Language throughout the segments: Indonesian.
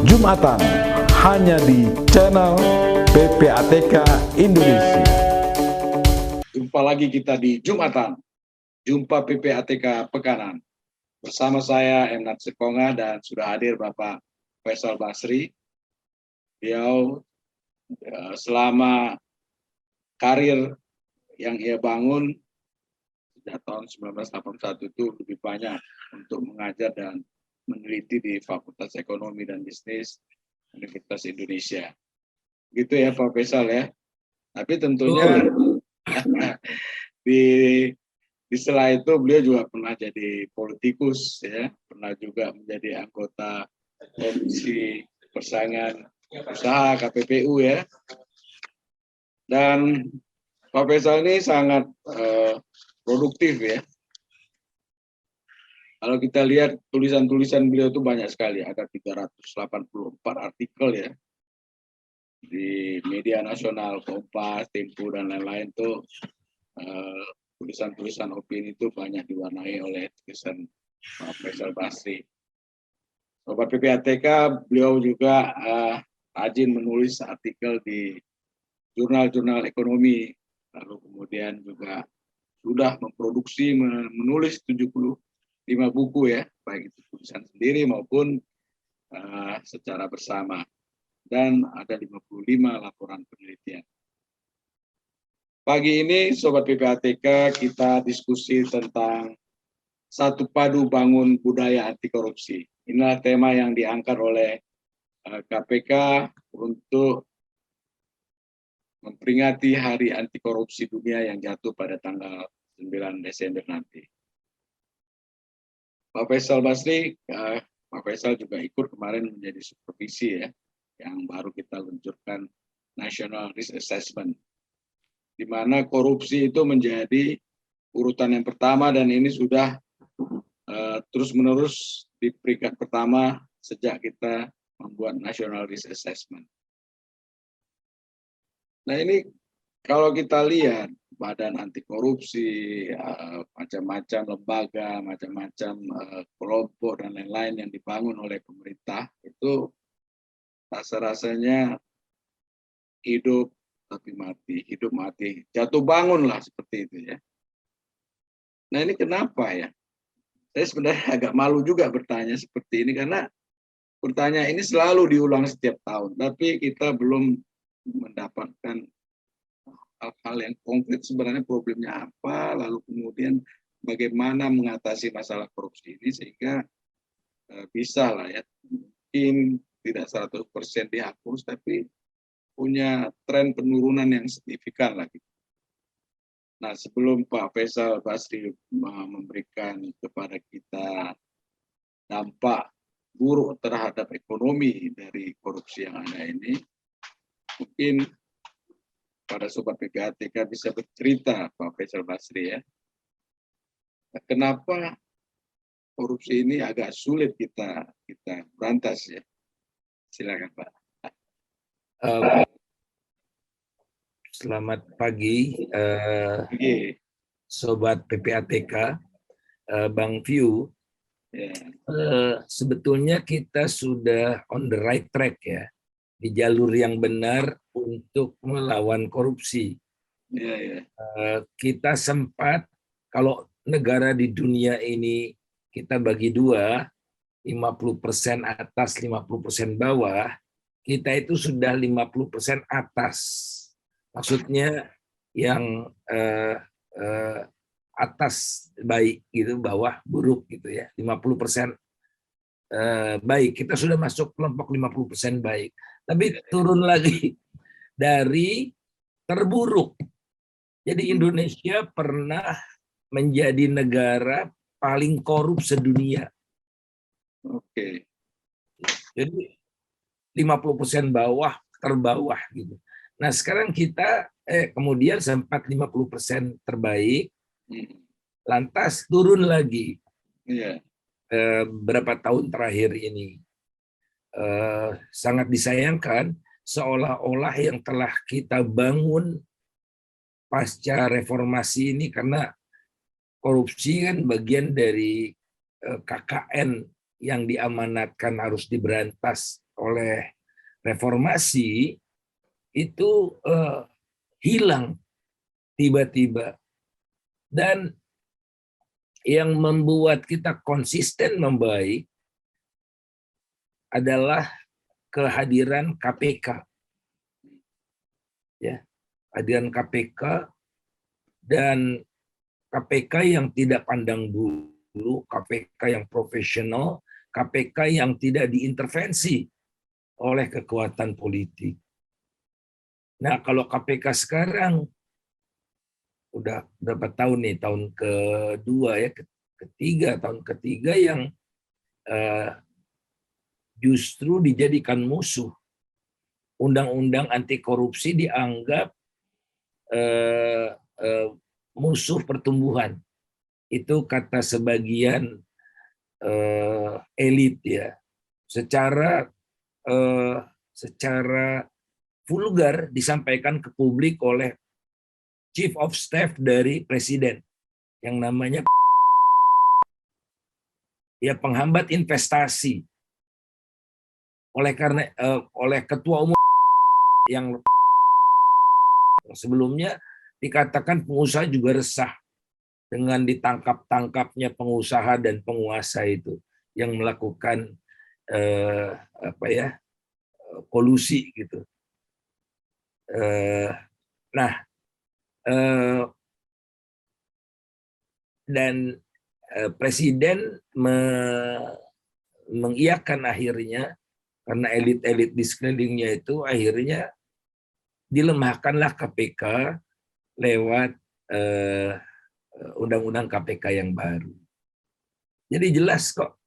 Jumatan hanya di channel PPATK Indonesia. Jumpa lagi kita di Jumatan, Jumpa PPATK Pekanan. Bersama saya Emnat Sekonga dan sudah hadir Bapak Faisal Basri. Beliau selama karir yang ia bangun sejak tahun 1981 itu lebih banyak untuk mengajar dan meneliti di Fakultas Ekonomi dan Bisnis Universitas Indonesia. Gitu ya Pak Faisal ya. Tapi tentunya di sela itu beliau juga pernah jadi politikus ya, pernah juga menjadi anggota Komisi Persaingan Usaha KPPU ya. Dan Pak Faisal ini sangat produktif ya. Kalau kita lihat tulisan-tulisan beliau itu banyak sekali, ada 384 artikel ya di media nasional, Kompas, Tempo dan lain-lain tuh tulisan-tulisan opini itu banyak diwarnai oleh tulisan Pak Faisal Basri. Sobat PPATK, beliau juga rajin menulis artikel di jurnal-jurnal ekonomi, lalu kemudian juga sudah memproduksi menulis 75 buku ya, baik itu tulisan sendiri maupun secara bersama, dan ada 55 laporan penelitian. Pagi ini Sobat PPATK kita diskusi tentang satu padu bangun budaya anti korupsi. Inilah tema yang diangkat oleh KPK untuk memperingati Hari Anti Korupsi Dunia yang jatuh pada tanggal 9 Desember nanti. Pak Faisal Basri, Pak Faisal juga ikut kemarin menjadi supervisi ya, yang baru kita luncurkan National Risk Assessment, di mana korupsi itu menjadi urutan yang pertama dan ini sudah terus-menerus di peringkat pertama sejak kita membuat National Risk Assessment. Nah ini kalau kita lihat badan anti korupsi, macam-macam lembaga, macam-macam kelompok dan lain-lain yang dibangun oleh pemerintah itu rasa-rasanya hidup tapi mati, hidup mati, jatuh bangun lah seperti itu ya. Nah ini kenapa ya? Saya sebenarnya agak malu juga bertanya seperti ini karena pertanyaan ini selalu diulang setiap tahun, tapi kita belum mendapatkan hal-hal yang konkret sebenarnya problemnya apa, lalu kemudian bagaimana mengatasi masalah korupsi ini sehingga bisa lah ya, mungkin tidak 100% dihapus, tapi punya tren penurunan yang signifikan lagi. Nah, sebelum Pak Faisal Basri memberikan kepada kita dampak buruk terhadap ekonomi dari korupsi yang ada ini, mungkin pada Sobat PPATK bisa bercerita Pak Faisal Basri ya, kenapa korupsi ini agak sulit kita berantas ya. Silakan Pak. Selamat pagi, Sobat PPATK, Bang View. Sebetulnya kita sudah on the right track ya, di jalur yang benar untuk melawan korupsi. Kita sempat, kalau negara di dunia ini kita bagi dua, 50% atas, 50% bawah, kita itu sudah 50% atas. Maksudnya yang atas baik gitu, bawah buruk gitu ya. 50% baik, kita sudah masuk kelompok 50% baik. Tapi turun lagi dari terburuk. Jadi Indonesia pernah menjadi negara paling korup sedunia. Oke. Jadi 50% bawah, terbawah gitu. Nah sekarang kita kemudian sempat 50% terbaik, lantas turun lagi. Berapa tahun terakhir ini. Sangat disayangkan, seolah-olah yang telah kita bangun pasca reformasi ini, karena korupsi kan bagian dari KKN yang diamanatkan harus diberantas oleh reformasi itu hilang tiba-tiba. Dan yang membuat kita konsisten membaik adalah kehadiran KPK. Ya, kehadiran KPK, dan KPK yang tidak pandang bulu, KPK yang profesional, KPK yang tidak diintervensi oleh kekuatan politik. Nah, kalau KPK sekarang udah berapa tahun nih, tahun kedua ya, tahun ketiga yang justru dijadikan musuh. Undang-undang anti korupsi dianggap musuh pertumbuhan. Itu kata sebagian elit ya. Secara vulgar disampaikan ke publik oleh Chief of Staff dari Presiden yang namanya ya penghambat investasi. Oleh ketua umum yang sebelumnya dikatakan pengusaha juga resah dengan ditangkap-tangkapnya pengusaha dan penguasa itu yang melakukan kolusi gitu. Dan Presiden mengiyakan akhirnya, karena elit-elit di sekelilingnya itu akhirnya dilemahkanlah KPK lewat undang-undang KPK yang baru. Jadi jelas kok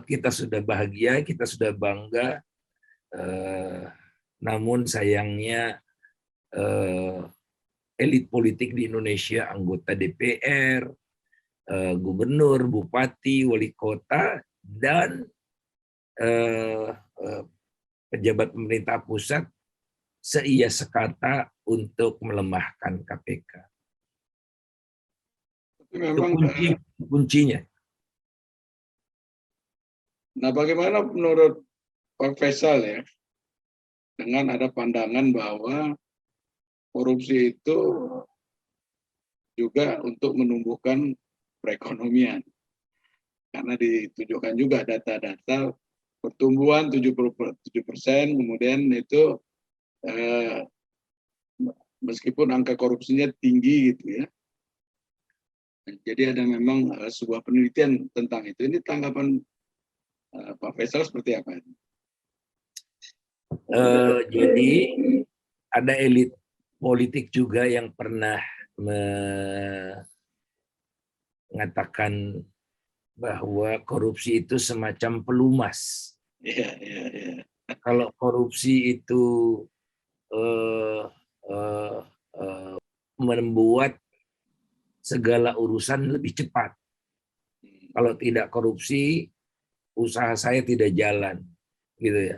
kita sudah bahagia, kita sudah bangga, namun sayangnya elit politik di Indonesia, anggota DPR, gubernur, bupati, wali kota, dan pejabat pemerintah pusat seia sekata untuk melemahkan KPK. Itu kuncinya. Nah, bagaimana menurut Pak Faisal ya, dengan ada pandangan bahwa korupsi itu juga untuk menumbuhkan perekonomian? Karena ditunjukkan juga data-data pertumbuhan 77%, kemudian itu meskipun angka korupsinya tinggi gitu ya. Jadi ada memang sebuah penelitian tentang itu. Ini tanggapan Pak Faisal seperti apa? Jadi ada elit politik juga yang pernah mengatakan bahwa korupsi itu semacam pelumas. Kalau korupsi itu membuat segala urusan lebih cepat. Kalau tidak korupsi, usaha saya tidak jalan, gitu ya.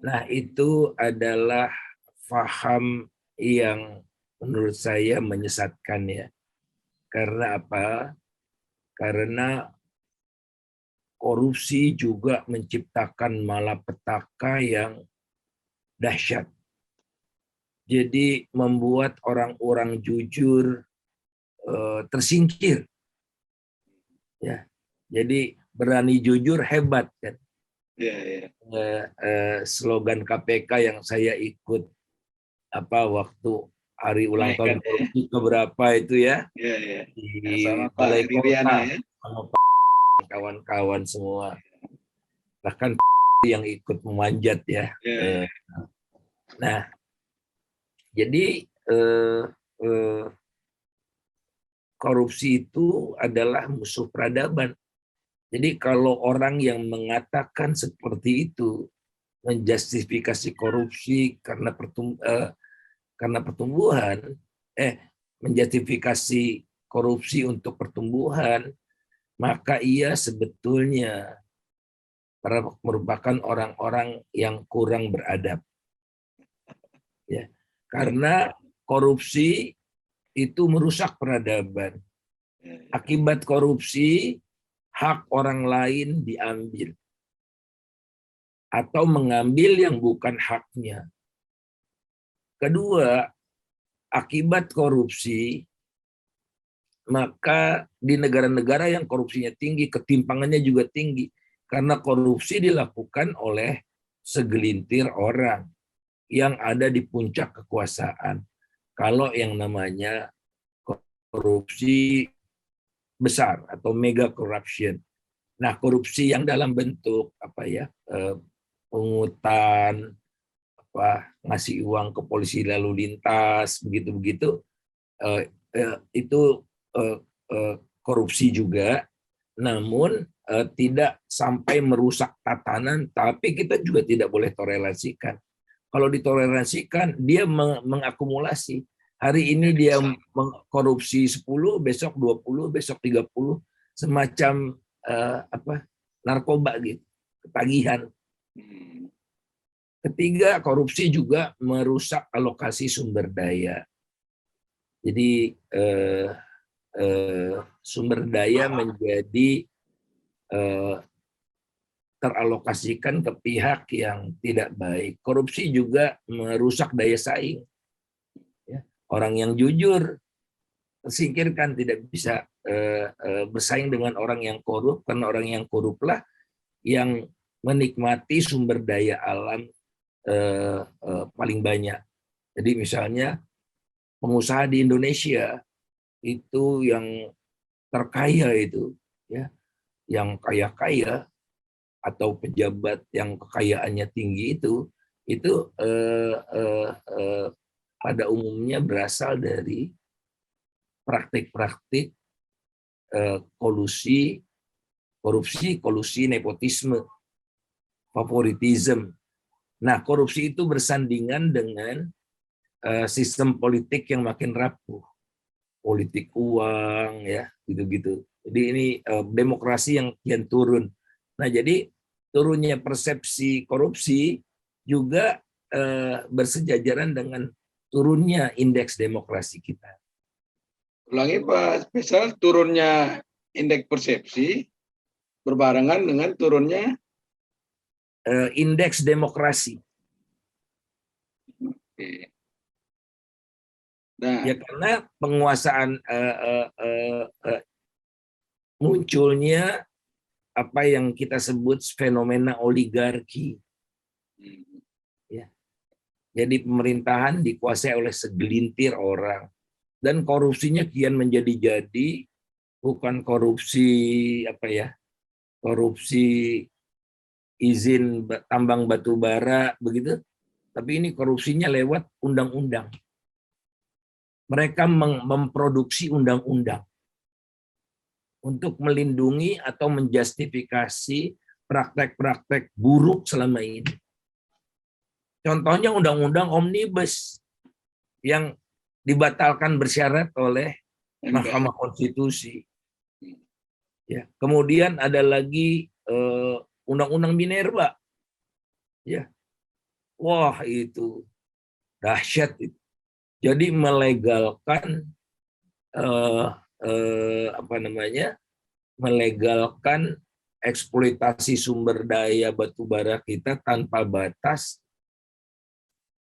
Nah, itu adalah paham yang menurut saya menyesatkan ya. Karena apa? Karena korupsi juga menciptakan malapetaka yang dahsyat. Jadi membuat orang-orang jujur tersingkir. Ya. Jadi berani jujur hebat kan. Slogan KPK yang saya ikut waktu hari ulang tahun korupsi keberapa itu ya. Di Balai Kota sama kawan-kawan semua. Bahkan yang ikut memanjat ya. Nah, jadi korupsi itu adalah musuh peradaban. Jadi kalau orang yang mengatakan seperti itu, menjustifikasi korupsi karena pertumbuhan, menjustifikasi korupsi untuk pertumbuhan, maka ia sebetulnya merupakan orang-orang yang kurang beradab. Ya, karena korupsi itu merusak peradaban. Akibat korupsi, hak orang lain diambil. atau mengambil yang bukan haknya. Kedua, akibat korupsi, maka di negara-negara yang korupsinya tinggi, ketimpangannya juga tinggi. Karena korupsi dilakukan oleh segelintir orang yang ada di puncak kekuasaan. Kalau yang namanya korupsi besar atau mega corruption. Nah, korupsi yang dalam bentuk pungutan, ngasih uang ke polisi lalu lintas, begitu-begitu, itu korupsi juga, namun tidak sampai merusak tatanan, tapi kita juga tidak boleh toleransikan. Kalau ditoleransikan, dia mengakumulasi. Hari ini dia mengkorupsi 10, besok 20, besok 30, semacam narkoba gitu, ketagihan. Ketiga, korupsi juga merusak alokasi sumber daya. Jadi sumber daya menjadi teralokasikan ke pihak yang tidak baik. Korupsi juga merusak daya saing. Orang yang jujur tersingkirkan, tidak bisa bersaing dengan orang yang korup, karena orang yang koruplah yang menikmati sumber daya alam paling banyak. Jadi misalnya pengusaha di Indonesia itu yang terkaya itu, ya, yang kaya-kaya atau pejabat yang kekayaannya tinggi itu pada umumnya berasal dari praktik-praktik korupsi, nepotisme, favoritisme. Nah, korupsi itu bersandingan dengan sistem politik yang makin rapuh, politik uang, ya, gitu-gitu. Jadi ini demokrasi yang kian turun. Nah, jadi turunnya persepsi korupsi juga bersejajaran dengan turunnya indeks demokrasi kita. Ulangi Pak Faisal, turunnya indeks persepsi berbarengan dengan turunnya indeks demokrasi. Oke. Nah, Ya, karena penguasaan munculnya apa yang kita sebut fenomena oligarki. Ya. Jadi pemerintahan dikuasai oleh segelintir orang, dan korupsinya kian menjadi-jadi, bukan korupsi korupsi izin tambang batu bara begitu, tapi ini korupsinya lewat undang-undang. Mereka memproduksi undang-undang untuk melindungi atau menjustifikasi praktek-praktek buruk selama ini. Contohnya undang-undang omnibus yang dibatalkan bersyarat oleh Mahkamah Konstitusi. Ya, kemudian ada lagi undang-undang Minerba. Ya. Wah, itu dahsyat itu. Jadi melegalkan melegalkan eksploitasi sumber daya batubara kita tanpa batas,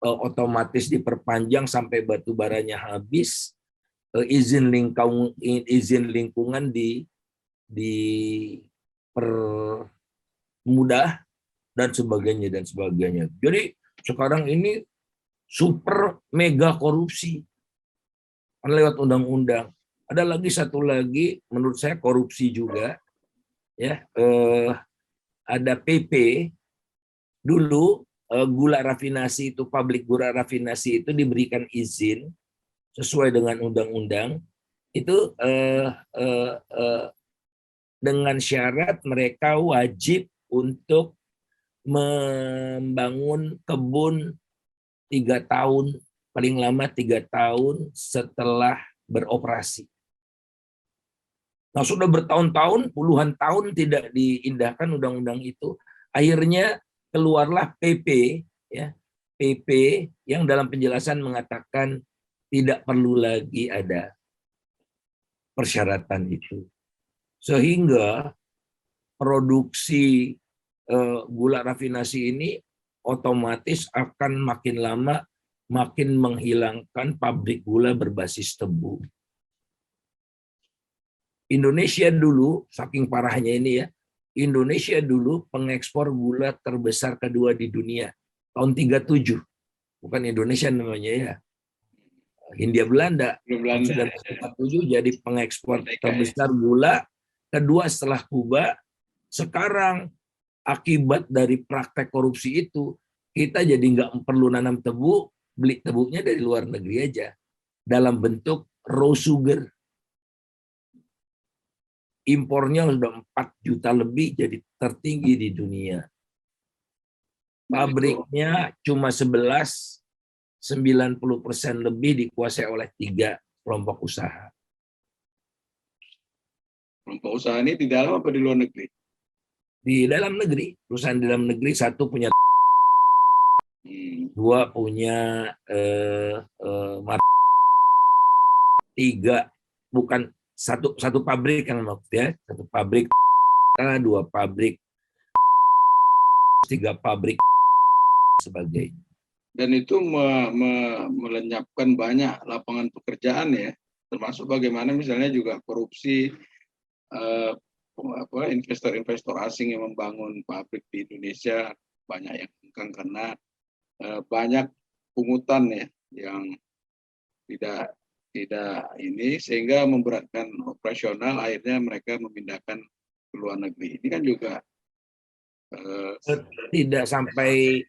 otomatis diperpanjang sampai batubaranya habis, izin lingkungan dipermudah dan sebagainya. Jadi sekarang ini super mega korupsi lewat undang-undang. Ada lagi satu lagi, menurut saya korupsi juga, ya, ada PP dulu. Gula rafinasi itu, pabrik gula rafinasi itu diberikan izin sesuai dengan undang-undang itu dengan syarat mereka wajib untuk membangun kebun 3 tahun, paling lama 3 tahun setelah beroperasi. Nah, sudah bertahun-tahun, puluhan tahun tidak diindahkan undang-undang itu. Akhirnya keluarlah PP, ya, PP yang dalam penjelasan mengatakan tidak perlu lagi ada persyaratan itu. Sehingga produksi gula rafinasi ini otomatis akan makin lama makin menghilangkan pabrik gula berbasis tebu. Indonesia dulu, saking parahnya ini ya, Indonesia dulu pengekspor gula terbesar kedua di dunia. Tahun 37. Bukan Indonesia namanya ya. Hindia Belanda. Tahun 1947 jadi pengekspor terbesar gula. Kedua setelah Kuba. Sekarang akibat dari praktek korupsi itu, kita jadi nggak perlu nanam tebu, beli tebunya dari luar negeri aja. Dalam bentuk raw sugar. Impornya sudah 4 juta lebih, jadi tertinggi di dunia. Pabriknya cuma 11, 90% lebih dikuasai oleh 3 kelompok usaha. Kelompok usaha ini di dalam apa di luar negeri? Di dalam negeri, perusahaan di dalam negeri, 1 punya 2 punya 3 bukan satu pabrik yang maksudnya 1 pabrik, 2 pabrik, 3 pabrik sebagainya. Dan itu melenyapkan banyak lapangan pekerjaan ya, termasuk bagaimana misalnya juga korupsi investor-investor asing yang membangun pabrik di Indonesia banyak yang karena banyak pungutan ya yang tidak ini sehingga memberatkan operasional, akhirnya mereka memindahkan ke luar negeri. Ini kan juga tidak sampai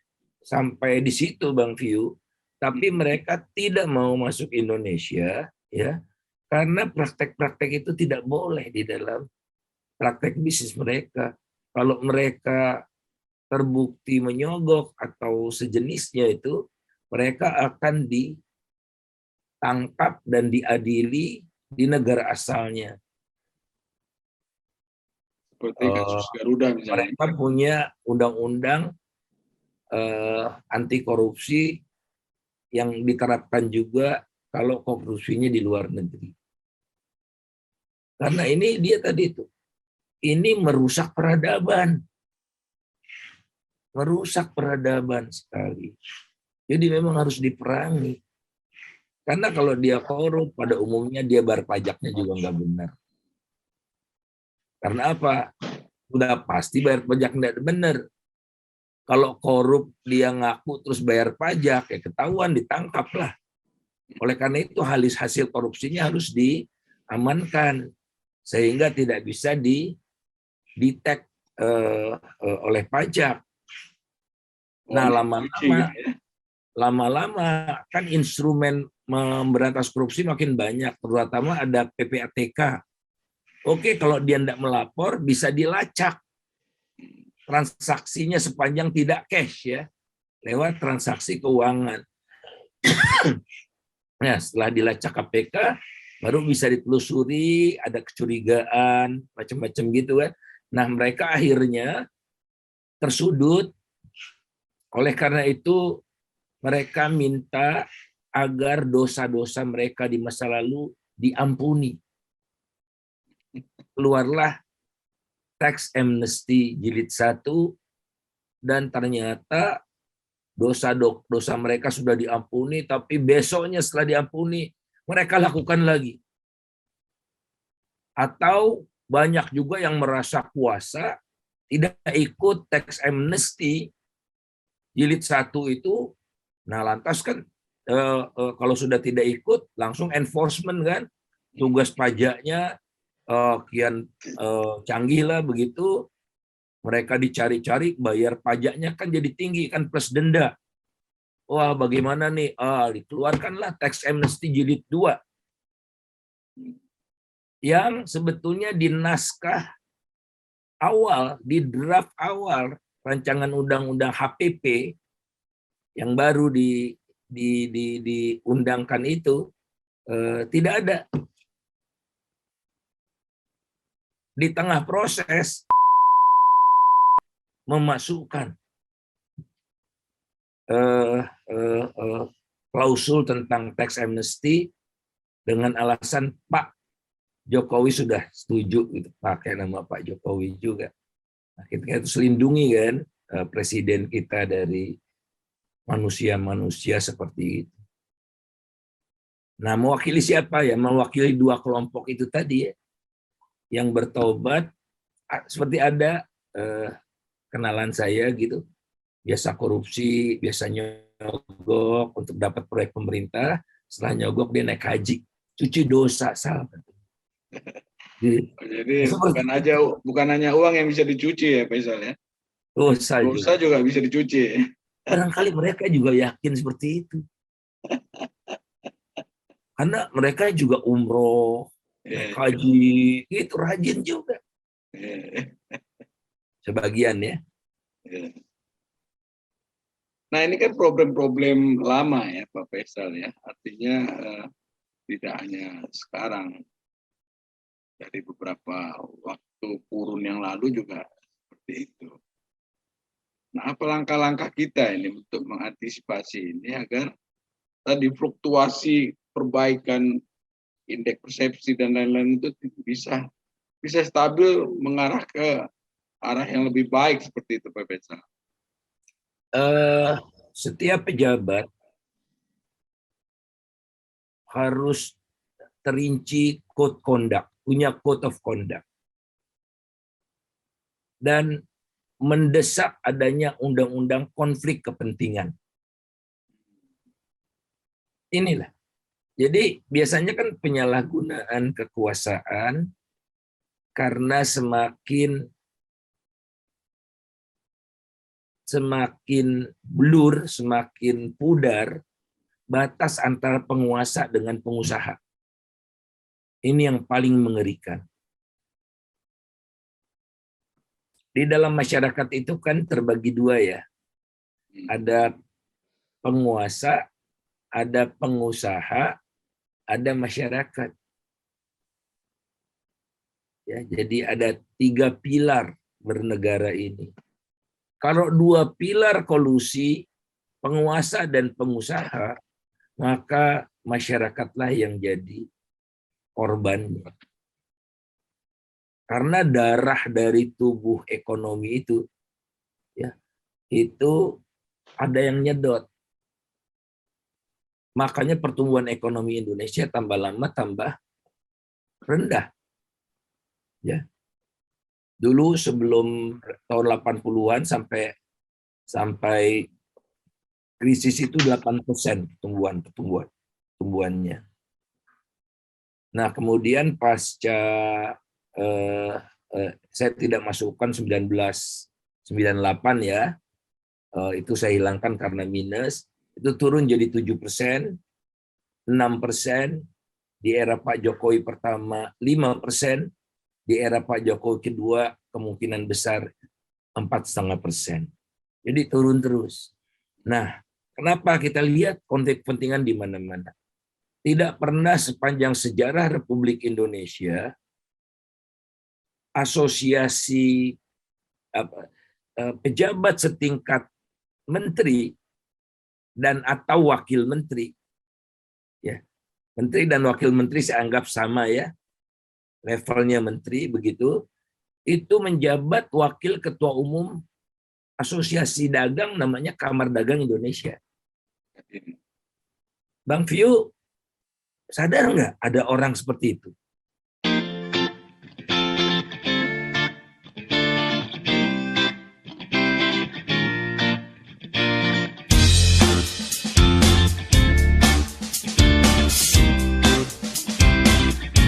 di situ Bang View, tapi mereka tidak mau masuk Indonesia ya karena praktek-praktek itu tidak boleh di dalam praktek bisnis mereka. Kalau mereka terbukti menyogok atau sejenisnya itu, mereka akan ditangkap dan diadili di negara asalnya. seperti kasus Garuda misalnya. Mereka punya undang-undang anti korupsi yang diterapkan juga kalau korupsinya di luar negeri. Karena ini dia tadi itu, ini merusak peradaban. Merusak peradaban sekali. Jadi memang harus diperangi. Karena kalau dia korup, pada umumnya dia bayar pajaknya juga nggak benar. Karena apa? Udah pasti bayar pajak nggak benar. Kalau korup dia ngaku terus bayar pajak, ya ketahuan, ditangkap lah. Oleh karena itu hasil korupsinya harus diamankan. Sehingga tidak bisa di-detect oleh pajak. Nah, lama-lama kan instrumen memberantas korupsi makin banyak, terutama ada PPATK. Oke, kalau dia tidak melapor bisa dilacak transaksinya sepanjang tidak cash ya, lewat transaksi keuangan. Nah, setelah dilacak KPK baru bisa ditelusuri, ada kecurigaan macam-macam gitu kan. Nah, mereka akhirnya tersudut. Oleh karena itu, mereka minta agar dosa-dosa mereka di masa lalu diampuni. Keluarlah tax amnesty jilid 1, dan ternyata dosa mereka sudah diampuni, tapi besoknya setelah diampuni, mereka lakukan lagi. Atau banyak juga yang merasa kuasa, tidak ikut tax amnesty jilid 1 itu, nah lantas kan kalau sudah tidak ikut langsung enforcement kan, tugas pajaknya kian canggih lah begitu, mereka dicari-cari, bayar pajaknya kan jadi tinggi kan plus denda. Wah bagaimana nih? Dikeluarkanlah tax amnesty jilid 2 yang sebetulnya di naskah awal, di draft awal rancangan undang-undang HPP yang baru diundangkan itu tidak ada. Di tengah proses memasukkan klausul tentang tax amnesty dengan alasan Pak Jokowi sudah setuju gitu, pakai nama Pak Jokowi juga. Nah, kita harus lindungi kan presiden kita dari manusia-manusia seperti itu. Nah, mewakili siapa ya? Mewakili dua kelompok itu tadi ya, yang bertobat. Seperti ada kenalan saya gitu, biasa korupsi, biasa nyogok untuk dapat proyek pemerintah, setelah nyogok dia naik haji, cuci dosa, salah. Jadi bukan hanya uang yang bisa dicuci ya, Faisal ya. Dosa juga bisa dicuci. Barangkali mereka juga yakin seperti itu. Karena mereka juga umroh, haji, itu rajin juga. Sebagian ya. Nah, ini kan problem-problem lama ya, Pak Faisal ya. Artinya tidak hanya sekarang. Dari beberapa waktu kurun yang lalu juga seperti itu. Nah, apa langkah-langkah kita ini untuk mengantisipasi ini agar tadi fluktuasi perbaikan indeks persepsi dan lain-lain itu bisa stabil mengarah ke arah yang lebih baik seperti itu, Pak Faisal? Setiap pejabat harus terinci code conduct, punya code of conduct, dan mendesak adanya undang-undang konflik kepentingan. Inilah. Jadi biasanya kan penyalahgunaan kekuasaan karena semakin blur, semakin pudar batas antara penguasa dengan pengusaha. Ini yang paling mengerikan. Di dalam masyarakat itu kan terbagi dua ya. Ada penguasa, ada pengusaha, ada masyarakat. Ya, jadi ada 3 pilar bernegara ini. Kalau 2 pilar kolusi, penguasa dan pengusaha, maka masyarakatlah yang jadi korbannya. Karena darah dari tubuh ekonomi itu, ya, itu ada yang nyedot. Makanya pertumbuhan ekonomi Indonesia tambah lama tambah rendah. Ya. Dulu sebelum tahun 80-an sampai krisis itu 8% pertumbuhannya. Nah, kemudian pasca saya tidak masukkan 1998 ya, itu saya hilangkan karena minus, itu turun jadi 7%, 6%, di era Pak Jokowi pertama 5%, di era Pak Jokowi kedua kemungkinan besar 4,5%. Jadi turun terus. Nah, kenapa kita lihat konflik kepentingan di mana-mana? Tidak pernah sepanjang sejarah Republik Indonesia asosiasi pejabat setingkat menteri dan atau wakil menteri, ya, menteri dan wakil menteri saya anggap sama ya, levelnya menteri begitu, itu menjabat wakil ketua umum asosiasi dagang namanya Kamar Dagang Indonesia. Bang Vio, sadar nggak ada orang seperti itu?